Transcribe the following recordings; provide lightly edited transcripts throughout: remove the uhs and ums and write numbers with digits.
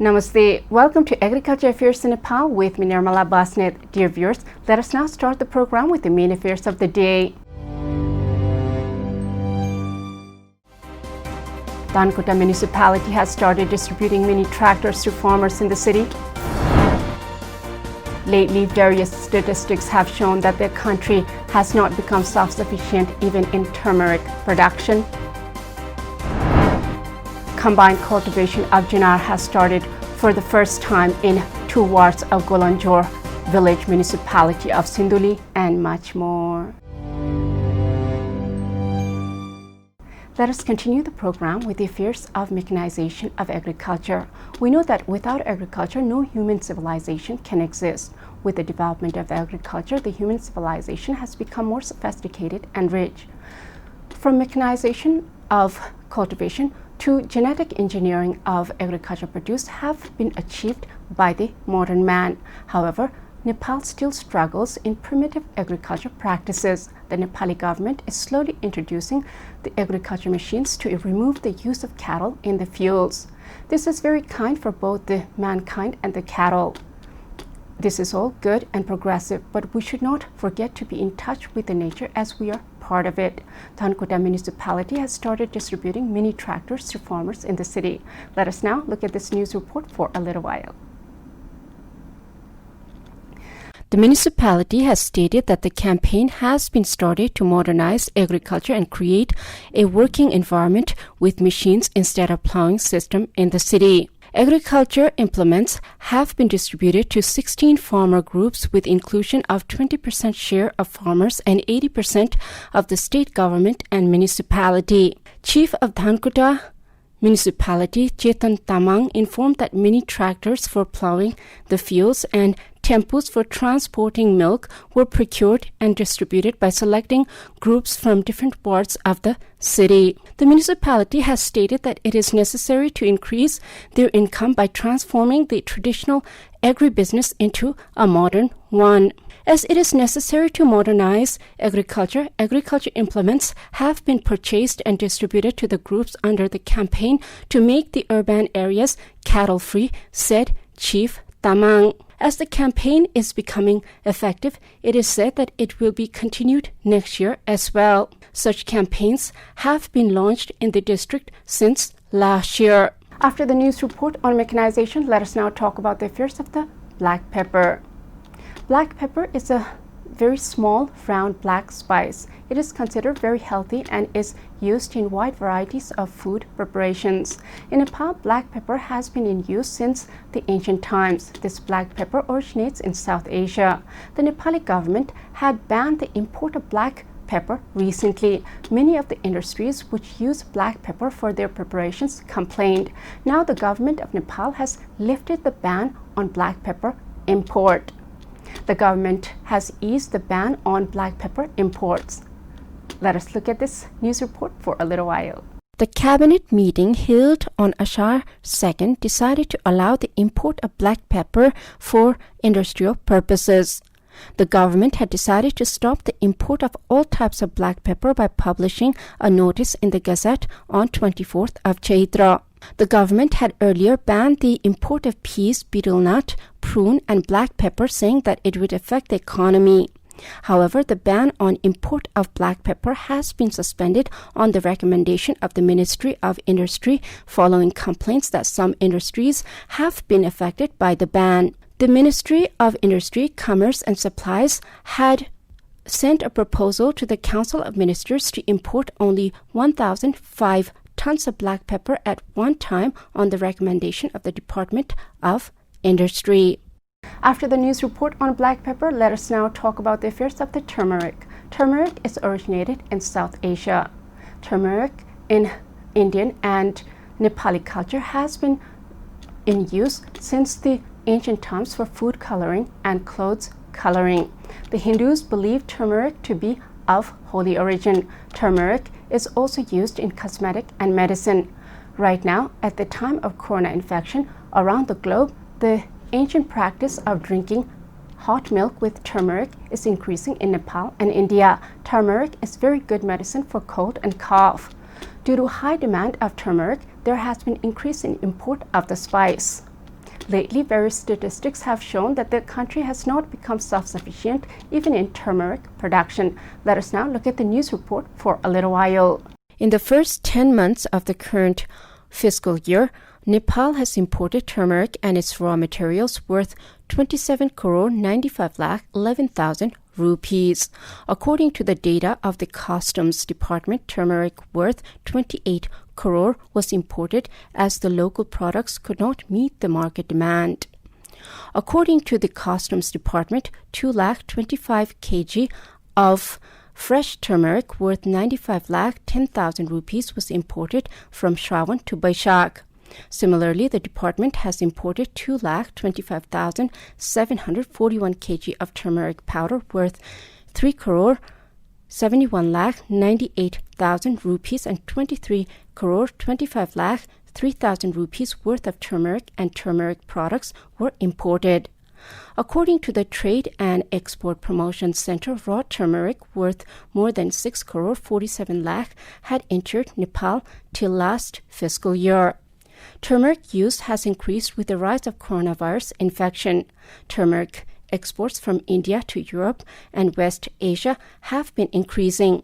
Namaste. Welcome to Agriculture Affairs in Nepal with me, Nirmala Basnet. Dear viewers, let us now start the program with the main affairs of the day. Dhankota municipality has started distributing mini tractors to farmers in the city. Lately, various statistics have shown that the country has not become self-sufficient even in turmeric production. Combined cultivation of Jinar has started for the first time in 2 wards of Golanjor village municipality of Sinduli, and much more. Let us continue the program with the affairs of mechanization of agriculture. We know that without agriculture, no human civilization can exist. With the development of agriculture, the human civilization has become more sophisticated and rich. From mechanization of cultivation to genetic engineering of agricultural produce have been achieved by the modern man. However, Nepal still struggles in primitive agriculture practices. The Nepali government is slowly introducing the agriculture machines to remove the use of cattle in the fields. This is very kind for both the mankind and the cattle. This is all good and progressive, but we should not forget to be in touch with the nature as we are part of it. Dhankota municipality has started distributing mini tractors to farmers in the city. Let us now look at this news report for a little while. The municipality has stated that the campaign has been started to modernize agriculture and create a working environment with machines instead of plowing system in the city. Agriculture implements have been distributed to 16 farmer groups with inclusion of 20% share of farmers and 80% of the state government and municipality. Chief of Dhankota municipality, Chetan Tamang, informed that mini tractors for plowing the fields and tempos for transporting milk were procured and distributed by selecting groups from different parts of the city. The municipality has stated that it is necessary to increase their income by transforming the traditional agribusiness into a modern one. As it is necessary to modernize agriculture implements have been purchased and distributed to the groups under the campaign to make the urban areas cattle-free, said Chief Tamang. As the campaign is becoming effective, it is said that it will be continued next year as well. Such campaigns have been launched in the district since last year. After the news report on mechanization, let us now talk about the affairs of the black pepper. Black pepper is a very small, round black spice. It is considered very healthy and is used in wide varieties of food preparations. In Nepal, black pepper has been in use since the ancient times. This black pepper originates in South Asia. The Nepali government had banned the import of black pepper recently. Many of the industries which use black pepper for their preparations complained. Now the government of Nepal has lifted the ban on black pepper import. The government has eased the ban on black pepper imports. Let us look at this news report for a little while. The cabinet meeting held on Ashar 2nd decided to allow the import of black pepper for industrial purposes. The government had decided to stop the import of all types of black pepper by publishing a notice in the Gazette on 24th of Chaitra. The government had earlier banned the import of peas, betel nut, prune, and black pepper, saying that it would affect the economy. However, the ban on import of black pepper has been suspended on the recommendation of the Ministry of Industry following complaints that some industries have been affected by the ban. The Ministry of Industry, Commerce and Supplies had sent a proposal to the Council of Ministers to import only 1,005 tons of black pepper at one time on the recommendation of the Department of Industry. After the news report on black pepper, let us now talk about the affairs of the turmeric. Turmeric is originated in South Asia. Turmeric in Indian and Nepali culture has been in use since the ancient times for food coloring and clothes coloring. The Hindus believe turmeric to be of holy origin. Turmeric is also used in cosmetic and medicine. Right now, at the time of corona infection around the globe, the ancient practice of drinking hot milk with turmeric is increasing in Nepal and India. Turmeric is very good medicine for cold and cough. Due to high demand of turmeric, there has been increase in import of the spice. Lately, various statistics have shown that the country has not become self-sufficient even in turmeric production. Let us now look at the news report for a little while. In the first 10 months of the current fiscal year, Nepal has imported turmeric and its raw materials worth 27 crore 95 lakh 11,000 rupees. According to the data of the Customs Department, turmeric worth 28 crore was imported as the local products could not meet the market demand. According to the Customs Department, 2 lakh 25 kg of fresh turmeric worth 95 lakh 10,000 rupees was imported from Shravan to Baishakh. Similarly, the department has imported 2,25,741 kg of turmeric powder worth 3 crore 71 lakh 98,000 rupees and 23 crore 25 lakh 3,000 rupees worth of turmeric and turmeric products were imported. According to the Trade and Export Promotion Center, raw turmeric worth more than 6 crore 47 lakh had entered Nepal till last fiscal year. Turmeric use has increased with the rise of coronavirus infection. Turmeric exports from India to Europe and West Asia have been increasing.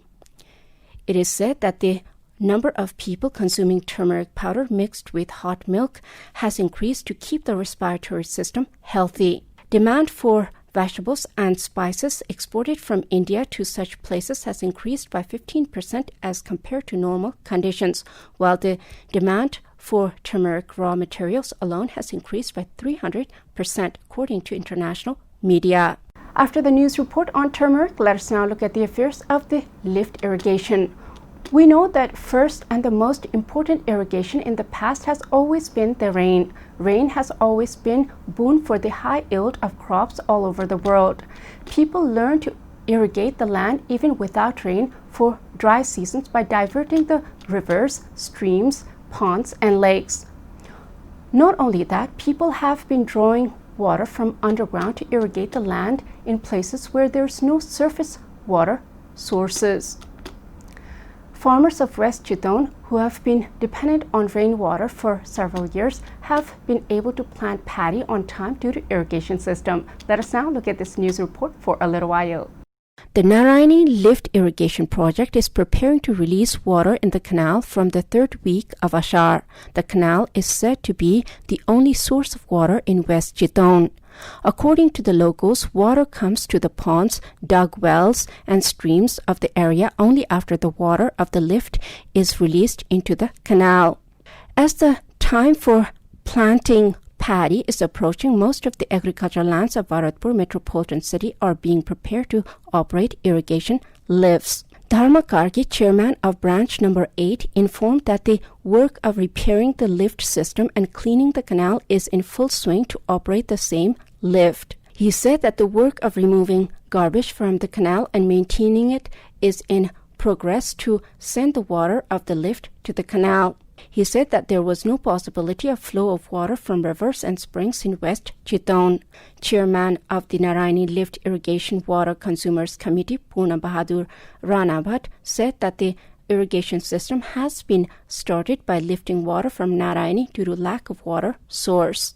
It is said that the number of people consuming turmeric powder mixed with hot milk has increased to keep the respiratory system healthy. Demand for vegetables and spices exported from India to such places has increased by 15% as compared to normal conditions, while the demand for turmeric raw materials alone has increased by 300%, according to international media. After the news report on turmeric, let us now look at the affairs of the lift irrigation. We know that first and the most important irrigation in the past has always been the rain. Rain has always been boon for the high yield of crops all over the world. People learn to irrigate the land even without rain for dry seasons by diverting the rivers, streams, ponds, and lakes. Not only that, people have been drawing water from underground to irrigate the land in places where there's no surface water sources. Farmers of West Chittoon, who have been dependent on rainwater for several years, have been able to plant paddy on time due to irrigation system. Let us now look at this news report for a little while. The Narayani Lift Irrigation Project is preparing to release water in the canal from the third week of Ashar. The canal is said to be the only source of water in West Chittoon. According to the locals, water comes to the ponds, dug wells, and streams of the area only after the water of the lift is released into the canal. As the time for planting paddy is approaching, most of the agricultural lands of Bharatpur metropolitan city are being prepared to operate irrigation lifts. Dharma Kargi, chairman of branch number 8, informed that the work of repairing the lift system and cleaning the canal is in full swing to operate the same lift. He said that the work of removing garbage from the canal and maintaining it is in progress to send the water of the lift to the canal. He said that there was no possibility of flow of water from rivers and springs in West Chittoon. Chairman of the Narayani Lift Irrigation Water Consumers Committee, Purna Bahadur Ranabhat, said that the irrigation system has been started by lifting water from Narayani due to lack of water source.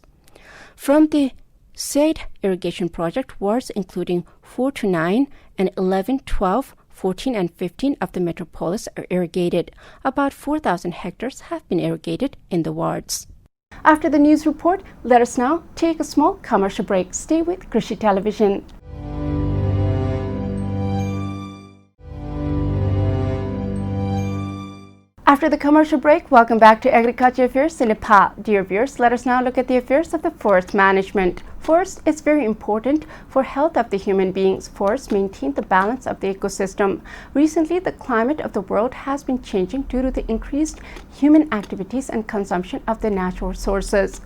From the said irrigation project, wards including 4 to 9 and 11, 12, 14 and 15 of the metropolis are irrigated. About 4,000 hectares have been irrigated in the wards. After the news report, let us now take a small commercial break. Stay with Krishi Television. After the commercial break, welcome back to Agriculture Affairs in Nepal. Dear viewers, let us now look at the affairs of the forest management. Forest is very important for health of the human beings. Forests maintain the balance of the ecosystem. Recently, the climate of the world has been changing due to the increased human activities and consumption of the natural resources.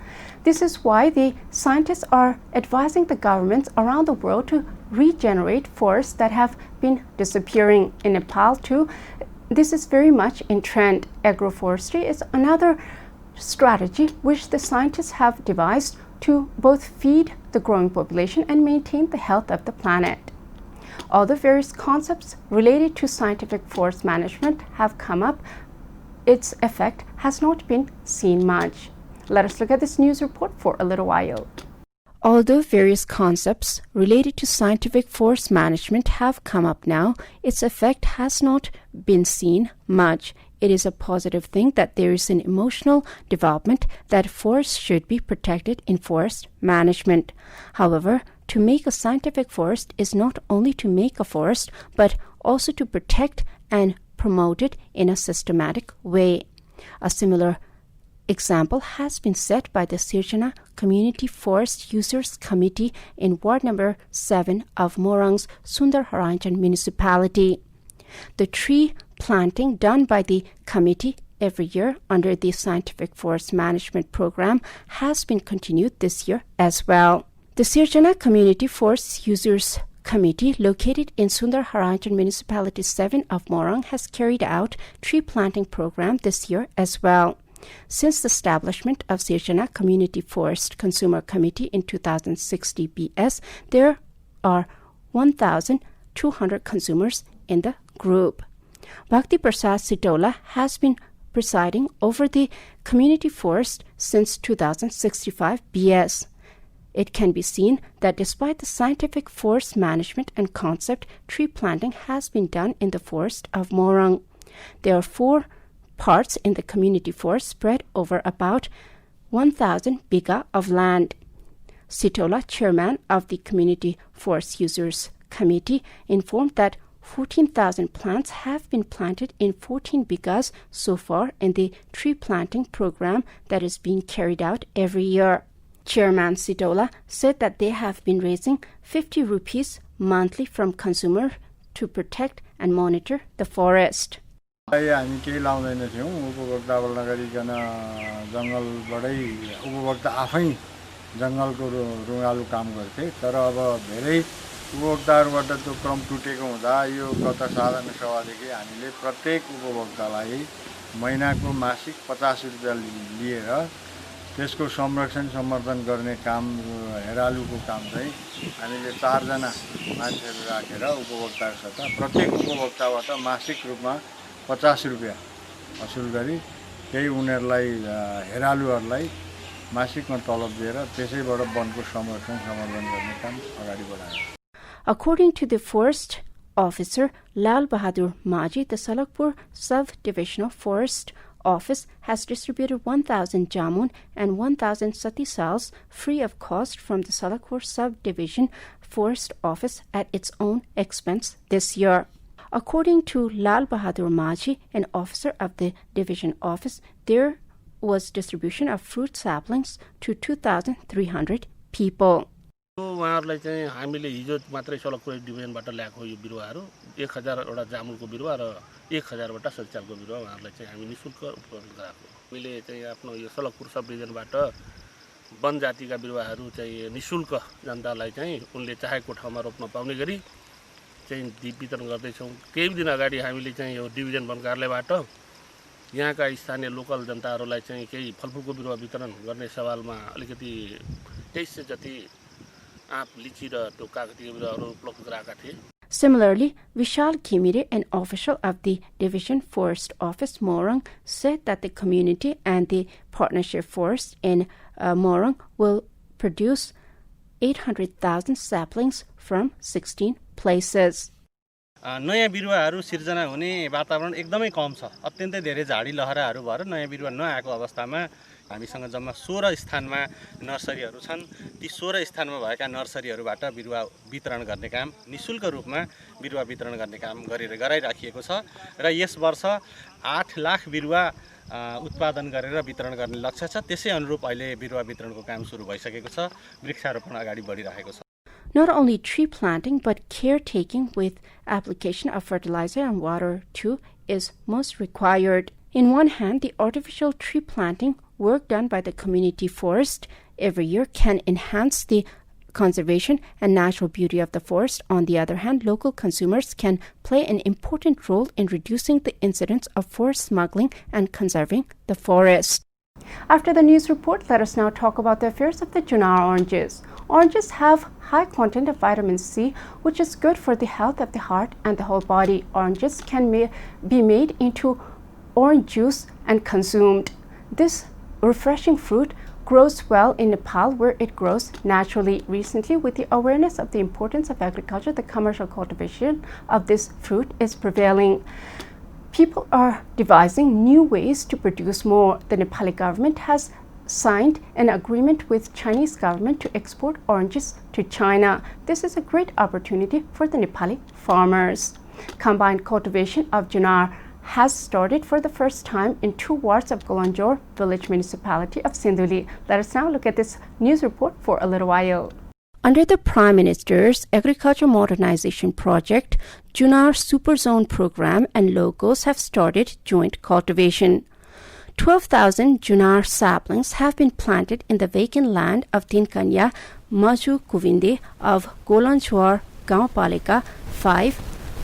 This is why the scientists are advising the governments around the world to regenerate forests that have been disappearing. In Nepal too, this is very much in trend. Agroforestry is another strategy which the scientists have devised to both feed the growing population and maintain the health of the planet. Although various concepts related to scientific forest management have come up, its effect has not been seen much. Let us look at this news report for a little while. Although various concepts related to scientific forest management have come up now, its effect has not been seen much. It is a positive thing that there is an emotional development that forests should be protected in forest management. However, to make a scientific forest is not only to make a forest, but also to protect and promote it in a systematic way. A similar example has been set by the Sirjana Community Forest Users Committee in Ward number 7 of Morang's Sundarharanjan municipality. The tree planting done by the committee every year under the Scientific Forest Management Program has been continued this year as well. The Sirjana Community Forest Users Committee, located in Sundarharanjan Municipality 7 of Morang, has carried out tree planting program this year as well. Since the establishment of Sirjana Community Forest Consumer Committee in 2060 BS, there are 1,200 consumers in the group. Bhakti Prasad Sitola has been presiding over the community forest since 2065 BS. It can be seen that despite the scientific forest management and concept, tree planting has been done in the forest of Morang. There are 4 parts in the community forest spread over about 1,000 biga of land. Sitola, chairman of the Community Forest Users Committee, informed that 14,000 plants have been planted in 14 bigas so far in the tree planting program that is being carried out every year. Chairman Sitola said that they have been raising 50 rupees monthly from consumers to protect and monitor the forest. हामी केही लाउँदैन थियौं उपभोक्ताबाट नगरिकन जंगलबाटै उपभोक्ता आफै जंगलको रुगालु काम गर्थे तर अब धेरै उपभोक्ताहरुबाट त्यो क्रम टुटेको हुँदा यो गत साधारण सभादेखि हामीले प्रत्येक उपभोक्तालाई महिनाको मासिक 50 रुपैयाँ लिएर त्यसको संरक्षण समर्थन गर्ने काम हेरालुको काम चाहिँ हामीले 4 जना मान्छेहरु राखेर उपभोक्ताहरुसित प्रत्येक उपभोक्ताबाट मासिक रूपमा 50 रुपैयाँ असुल गरी केही उनीहरुलाई हेरालुहरुलाई मासिकमा तलब दिएर त्यसैबाट वनको संरक्षण समर्थन गर्ने काम अगाडि बढायो. According to the forest officer Lal Bahadur Maji, the Salakpur Sub-Divisional Forest Office has distributed 1,000 jamun and 1,000 sati sals free of cost from the Salakpur Sub-Division Forest Office at its own expense this year. According to Lal Bahadur Maji, an officer of the division office, there was distribution of fruit saplings to 2,300 people. उहाँहरुलाई चाहिँ हामीले हिजो मात्रै सलकपुर डिभिजनबाट ल्याएको यो बिरुवाहरु 1000 वटा जामुनको बिरुवा र 1000 वटा सचालको बिरुवा उहाँहरुलाई चाहिँ हामी निशुल्क उपलब्ध गराएको. हामीले चाहिँ आफ्नो यो सलकपुर सब डिभिजनबाट वन जातिका बिरुवाहरु चाहिँ निशुल्क जनतालाई चाहिँ उनले चाहेको ठाउँमा रोप्न पाउने गरी चाहिँ वितरण गर्दै छौं. केही दिन अगाडि हामीले चाहिँ यो डिभिजन वन कार्यालयबाट यहाँका स्थानीय लोकल जनताहरुलाई चाहिँ केही फलफुलको बिरुवा वितरण गर्ने सवालमा अलिकति 2300 जति आँप लिची र कागतीको बिरुवाहरु उपलब्ध गराएका थिए. Similarly, Vishal Khimire, an official of the Division Forest Office Morang, said that the community and the partnership forest in Morang will produce 800,000 saplings from 16 places. नयाँ बिरुवाहरु सिर्जना हुने वातावरण एकदमै कम छ. अत्यन्तै धेरै झाडी लहराहरु भएर नयाँ बिरुवा नआएको अवस्थामा हामीसँग जम्मा 16 स्थानमा नर्सरीहरु छन्. ती 16 स्थानमा भएका नर्सरीहरुबाट बिरुवा वितरण गर्ने काम निशुल्क रूपमा बिरुवा वितरण गर्ने काम गराइराखिएको छ र यस वर्ष 8 लाख बिरुवा उत्पादन गरेर वितरण गर्ने लक्ष्य छ. त्यसै अनुरूप अहिले बिरुवा वितरणको काम सुरु भइसकेको छ. वृक्षारोपण अगाडि बढिरहेको छ. Not only tree planting, but caretaking with application of fertilizer and water too is most required. In one hand, the artificial tree planting work done by the community forest every year can enhance the conservation and natural beauty of the forest. On the other hand, local consumers can play an important role in reducing the incidence of forest smuggling and conserving the forest. After the news report, let us now talk about the affairs of the Junar oranges. Oranges have high content of vitamin C, which is good for the health of the heart and the whole body. Oranges can be made into orange juice and consumed. This refreshing fruit grows well in Nepal, where it grows naturally. Recently, with the awareness of the importance of agriculture, the commercial cultivation of this fruit is prevailing. People are devising new ways to produce more. The Nepali government has signed an agreement with Chinese government to export oranges to China. This is a great opportunity for the Nepali farmers. Combined cultivation of Junar has started for the first time in 2 wards of Golanjor village municipality of Sinduli. Let us now look at this news report for a little while. Under the Prime Minister's Agriculture Modernization Project, Junar Super Zone program and locals have started joint cultivation. 12,000 Junar saplings have been planted in the vacant land of Tinkanya, Maju Kuvinde of Golanjor Gaonpalika 5,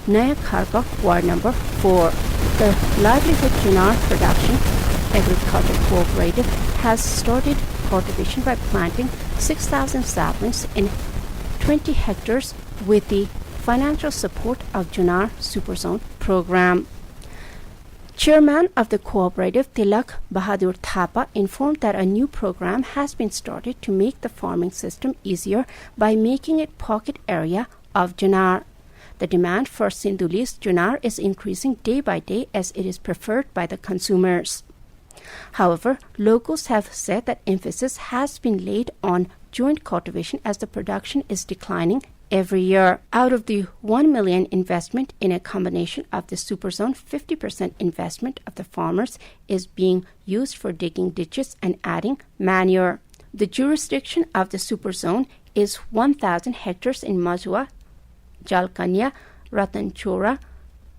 Naya Kharka, Ward number 4. The Livelihood Junar Production Agriculture Cooperative has started cultivation by planting 6,000 saplings in 20 hectares with the financial support of Junar Super Zone program. Chairman of the cooperative, Tilak Bahadur Thapa, informed that a new program has been started to make the farming system easier by making it pocket area of Junar. The demand for Sinduli's Junar is increasing day by day as it is preferred by the consumers. However, locals have said that emphasis has been laid on joint cultivation as the production is declining every year. Out of the 1 million investment in a combination of the Super Zone, 50% investment of the farmers is being used for digging ditches and adding manure. The jurisdiction of the Super Zone is 1,000 hectares in Majua, Jalkanya, Ratanchora,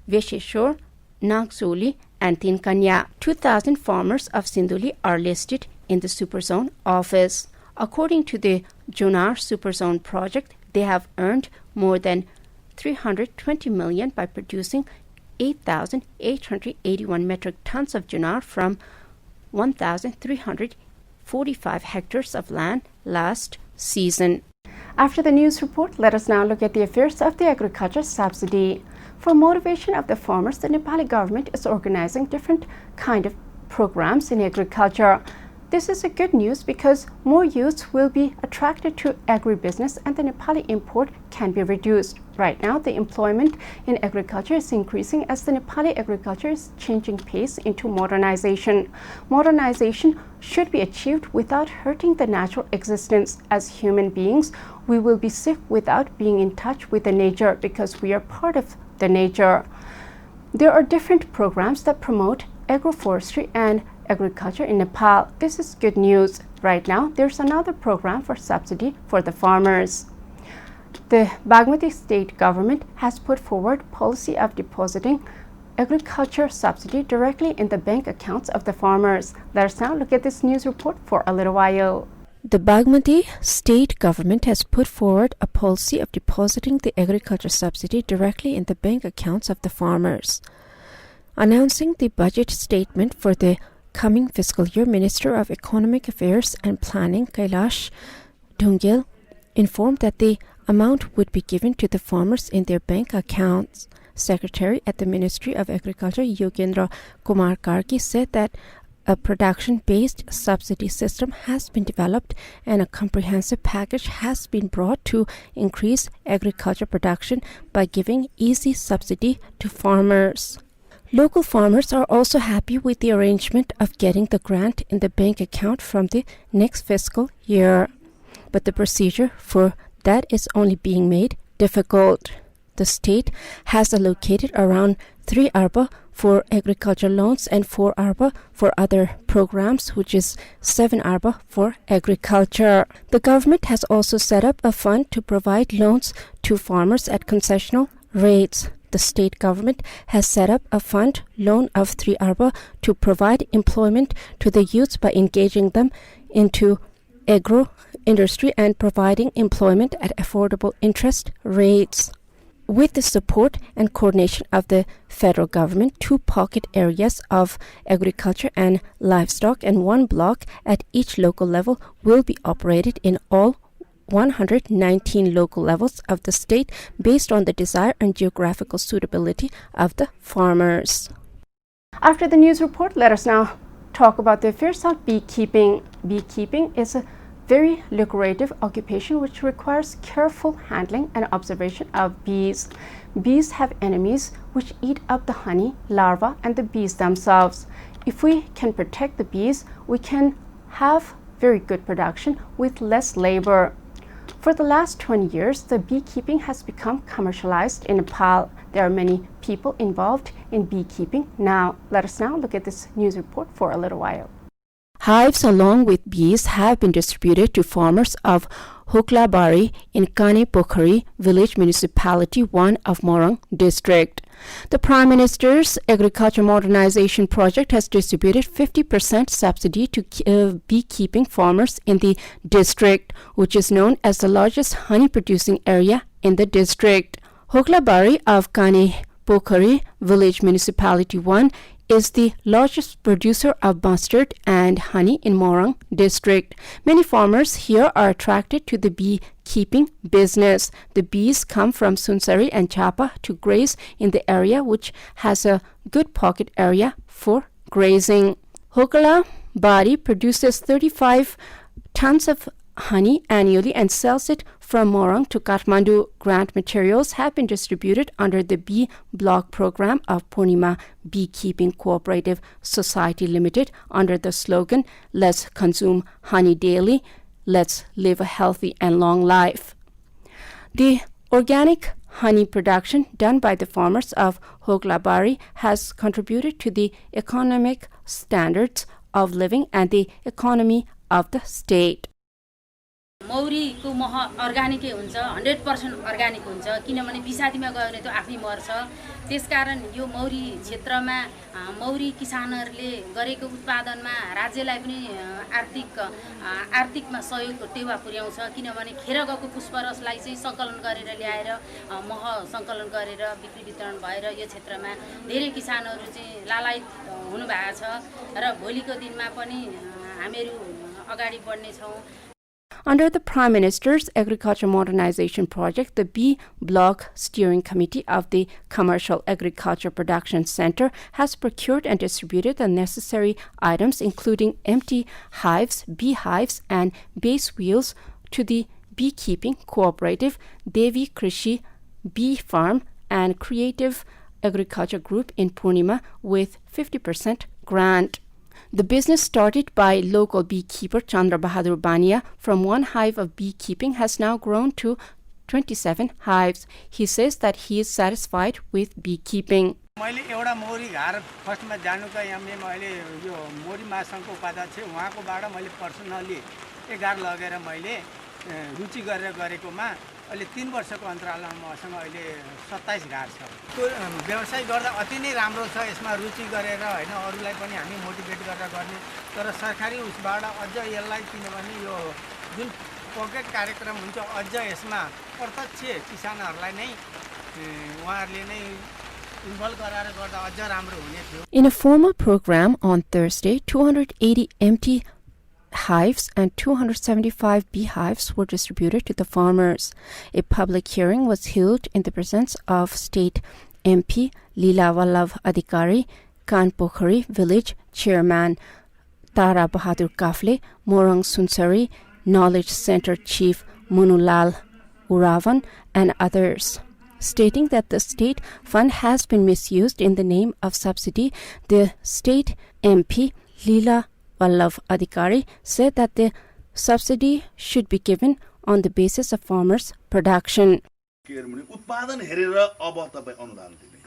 Vesheshwar, Nagsoli, and Tinkanya. 2,000 farmers of Sinduli are listed in the Super Zone office. According to the Junar Super Zone project, they have earned more than 320 million by producing 8,881 metric tons of Junar from 1,345 hectares of land last season. After the news report, let us now look at the affairs of the agriculture subsidy. For motivation of the farmers, the Nepali government is organizing different kind of programs in agriculture. This is a good news because more youths will be attracted to agribusiness and the Nepali import can be reduced. Right now, the employment in agriculture is increasing as the Nepali agriculture is changing pace into modernization. Modernization should be achieved without hurting the natural existence. As human beings, we will be sick without being in touch with the nature because we are part of the nature. There are different programs that promote agroforestry and agriculture in Nepal. This is good news. Right now, there's another program for subsidy for the farmers. The Bagmati state government has put forward policy of depositing agriculture subsidy directly in the bank accounts of the farmers. Let us now look at this news report for a little while. The Bagmati state government has put forward a policy of depositing the agriculture subsidy directly in the bank accounts of the farmers. Announcing the budget statement for the coming fiscal year, Minister of Economic Affairs and Planning Kailash Dhungel informed that the amount would be given to the farmers in their bank accounts. Secretary at the Ministry of Agriculture, Yogendra Kumar Gargi, said that a production-based subsidy system has been developed and a comprehensive package has been brought to increase agriculture production by giving easy subsidy to farmers. Local farmers are also happy with the arrangement of getting the grant in the bank account from the next fiscal year. But the procedure for that is only being made difficult. The state has allocated around 3 arba for agriculture loans and 4 arba for other programs, which is 7 arba for agriculture. The government has also set up a fund to provide loans to farmers at concessional rates. The state government has set up a fund loan of 3 arba to provide employment to the youths by engaging them into agro industry and providing employment at affordable interest rates. With the support and coordination of the federal government, 2 pocket areas of agriculture and livestock and 1 block at each local level will be operated in all 119 local levels of the state based on the desire and geographical suitability of the farmers. After the news report, let us now talk about the affairs of beekeeping. Beekeeping is a very lucrative occupation which requires careful handling and observation of bees. Bees have enemies which eat up the honey, larvae, and the bees themselves. If we can protect the bees, we can have very good production with less labor. For the last 20 years, the beekeeping has become commercialized in Nepal. There are many people involved in beekeeping now. Let us now look at this news report for a little while. Hives along with bees have been distributed to farmers of Hoklabari in Kane Pokhari Village Municipality 1 of Morang District. The Prime Minister's Agriculture Modernization Project has distributed 50% subsidy to beekeeping farmers in the district, which is known as the largest honey-producing area in the district. Hoklabari of Kane Pokhari Village Municipality 1 is the largest producer of mustard and honey in Morang district. Many farmers here are attracted to the beekeeping business. The bees come from Sunsari and Chapa to graze in the area, which has a good pocket area for grazing. Hoklabari produces 35 tons of honey annually and sells it from Morang to Kathmandu. Grant materials have been distributed under the Bee Block program of Purnima Beekeeping Cooperative Society Limited under the slogan, "Let's consume honey daily, let's live a healthy and long life." The organic honey production done by the farmers of Hoklabari has contributed to the economic standards of living and the economy of the state. मौरीको मह अर्गानिकै हुन्छ 100% organic हुन्छ किनभने विषादीमा गयो भने त्यो आफै मर्छ त्यसकारण यो मौरी क्षेत्रमा मौरी किसानहरूले गरेको उत्पादनमा राज्यलाई पनि आर्थिकमा सहयोग टेवा पुर्याउँछ किनभने खेर गएको पुष्परसलाई चाहिँ संकलन गरेर ल्याएर मह संकलन गरेर बिक्री वितरण भएर यो क्षेत्रमा धेरै किसानहरू चाहिँ लालायित हुनु भएको छ र भोलिको दिनमा पनि हामीहरू अगाडि बढ्ने छौं. Under the Prime Minister's Agriculture Modernization Project, the Bee Block Steering Committee of the Commercial Agriculture Production Center has procured and distributed the necessary items, including empty hives, beehives, and base wheels to the beekeeping cooperative Devi Krishi Bee Farm and Creative Agriculture Group in Purnima with 50% grant. The business, started by local beekeeper Chandra Bahadur Bania from one hive of beekeeping, has now grown to 27 hives. He says that he is satisfied with beekeeping. मैले एउटा मौरी घर फर्स्टमा जानुका यामले मैले यो मौरी महासंघको उपाध्यक्ष उहाँकोबाट मैले personally 11 लगेर मैले रुचि गरेर गरेकोमा अहिले 3 वर्षको अन्तरालमा मसँग अहिले 27 घर छ. त्यो व्यवसाय गर्दा अति नै राम्रो छ. यसमा रुचि गरेर हैन अरूलाई पनि हामी मोटिभेट गरेर गर्ने तर सरकारी उसबाट अझ यसलाई किनभने यो जुन पकेट कार्यक्रम हुन्छ अझ यसमा प्रत्यक्ष किसानहरूलाई नै उहाँहरूले नै इन्भल्भ गराएर गर्दा अझ राम्रो हुने थियो. In a formal program on Thursday, 280 empty hives and 275 beehives were distributed to the farmers. A public hearing was held in the presence of State MP Leela Vallav Adhikari, Kanpokhari Village Chairman Tara Bahadur Kafle, Morang Sunsari Knowledge Center Chief Munulal Uravan, and others. Stating that the state fund has been misused in the name of subsidy, the state MP Leela Vallav Adhikari said that the subsidy should be given on the basis of farmers' production. उत्पादन हेरेर अब तपाई अनुदान दिने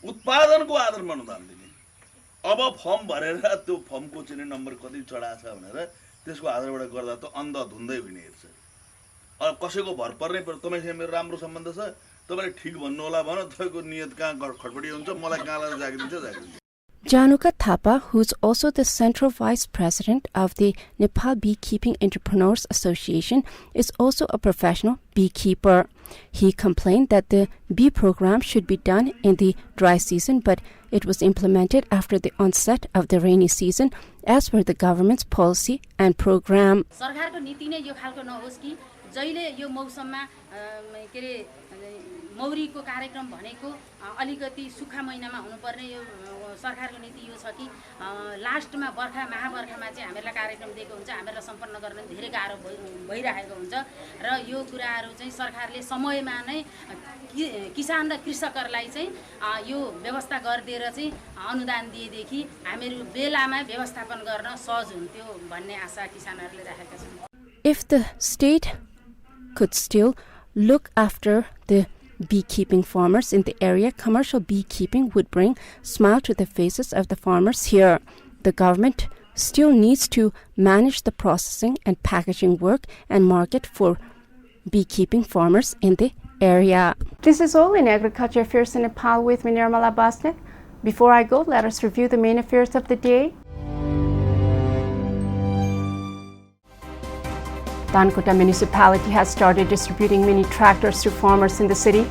उत्पादनको आधारमा अनुदान दिने अब फर्म भरेर त्यो फर्मको चाहिँ नम्बर कति चढा छ भनेर त्यसको आधारबाट गर्दा त अन्धधुन्दै हुने हेर्छ. अब कसैको भर पर्नै पर्छ. तपाईसँग मेरो राम्रो सम्बन्ध छ, तपाईले ठीक भन्नु होला भन, तपाईको नियत कहाँ खटपटी हुन्छ, मलाई कहाँलाई जागिदिन्छ जागिदिन्छ. Januka Thapa, who's also the Central Vice President of the Nepal Beekeeping Entrepreneurs Association, is also a professional beekeeper. He complained that the bee program should be done in the dry season, but it was implemented after the onset of the rainy season as per the government's policy and program. सरकारको नीति नै यो खालको नहोस् कि जहिले यो मौसममा के रे मौरीको कार्यक्रम भनेको अलिकति सुक्खा महिनामा हुनुपर्ने यो सरकारको नीति यो छ कि लास्टमा महाबर्खामा चाहिँ हामीहरूलाई कार्यक्रम दिएको हुन्छ, हामीहरूलाई सम्पन्न गर्न धेरै गाह्रो भइरहेको हुन्छ र यो कुराहरू चाहिँ सरकारले समयमा नै किसान र कृषकहरूलाई चाहिँ यो व्यवस्था गरिदिएर चाहिँ अनुदान दिएदेखि हामीहरू बेलामा व्यवस्थापन गर्न सहज हुन्थ्यो भन्ने आशा किसानहरूले राखेका छन्। If the state could still look after the beekeeping farmers in the area, commercial beekeeping would bring smile to the faces of the farmers here. The government still needs to manage the processing and packaging work and market for beekeeping farmers in the area. This is all in Agriculture Affairs in Nepal with me, Nirmala Basnet. Before I go, let us review the main affairs of the day. Dankota municipality has started distributing mini tractors to farmers in the city.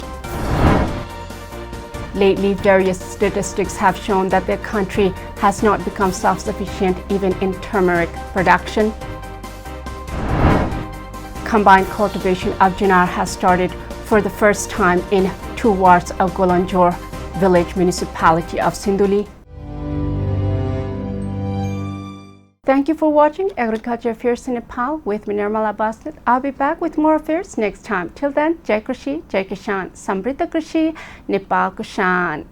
Lately, various statistics have shown that the country has not become self-sufficient even in turmeric production. Combined cultivation of Jinar has started for the first time in 2 wards of Golanjor village municipality of Sinduli. Thank you for watching Agriculture Affairs in Nepal with me, Nirmala Basnet. I'll be back with more affairs next time. Till then, Jai Krishi, Jai Kishan, Samriddha Krishi, Nepal Kushan.